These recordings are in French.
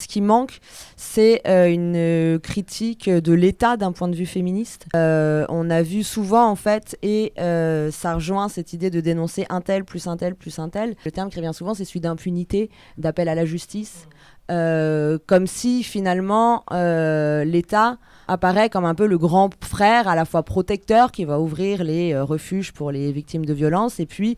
Ce qui manque, c'est une critique de l'État d'un point de vue féministe. On a vu souvent, en fait, et ça rejoint cette idée de dénoncer un tel plus un tel plus un tel. Le terme qui revient souvent, c'est celui d'impunité, d'appel à la justice. Comme si, finalement, l'État apparaît comme un peu le grand frère, à la fois protecteur, qui va ouvrir les refuges pour les victimes de violences, et puis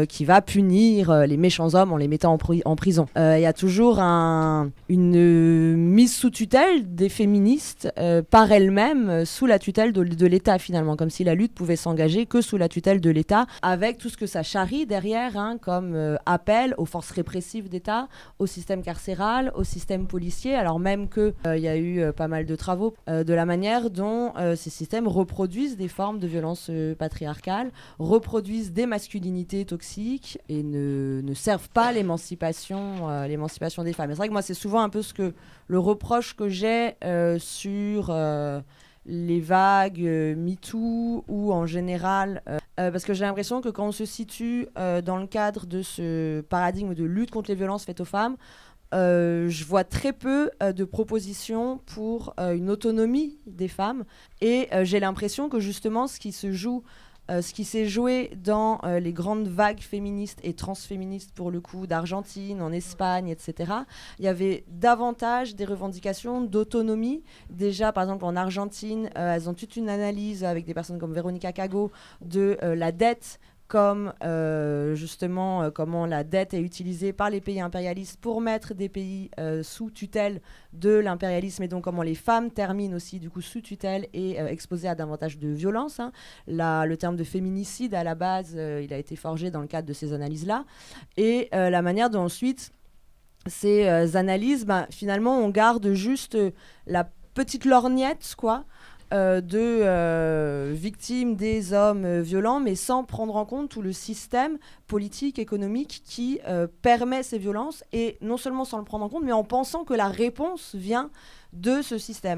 qui va punir les méchants hommes en les mettant en prison. Il y a toujours une mise sous tutelle des féministes par elles-mêmes, sous la tutelle de l'État finalement, comme si la lutte pouvait s'engager que sous la tutelle de l'État, avec tout ce que ça charrie derrière, comme appel aux forces répressives d'État, au système carcéral, au système policier, alors même qu'il y a eu pas mal de travaux de la manière dont ces systèmes reproduisent des formes de violence patriarcale, reproduisent des masculinités toxiques et ne servent pas l'émancipation des femmes. Et c'est vrai que moi, c'est souvent un peu le reproche que j'ai sur les vagues MeToo ou en général, parce que j'ai l'impression que quand on se situe dans le cadre de ce paradigme de lutte contre les violences faites aux femmes, je vois très peu de propositions pour une autonomie des femmes, et j'ai l'impression que justement ce qui s'est joué dans les grandes vagues féministes et transféministes, pour le coup, d'Argentine, en Espagne, etc., il y avait davantage des revendications d'autonomie. Déjà, par exemple, en Argentine, elles ont toute une analyse avec des personnes comme Veronica Cago de la dette, comme justement comment la dette est utilisée par les pays impérialistes pour mettre des pays sous tutelle de l'impérialisme, et donc comment les femmes terminent aussi du coup sous tutelle et exposées à davantage de violence. Le terme de féminicide à la base, il a été forgé dans le cadre de ces analyses-là, et la manière dont ensuite ces analyses, finalement on garde juste la petite lorgnette, quoi, de victimes des hommes violents, mais sans prendre en compte tout le système politique, économique qui permet ces violences, et non seulement sans le prendre en compte, mais en pensant que la réponse vient de ce système.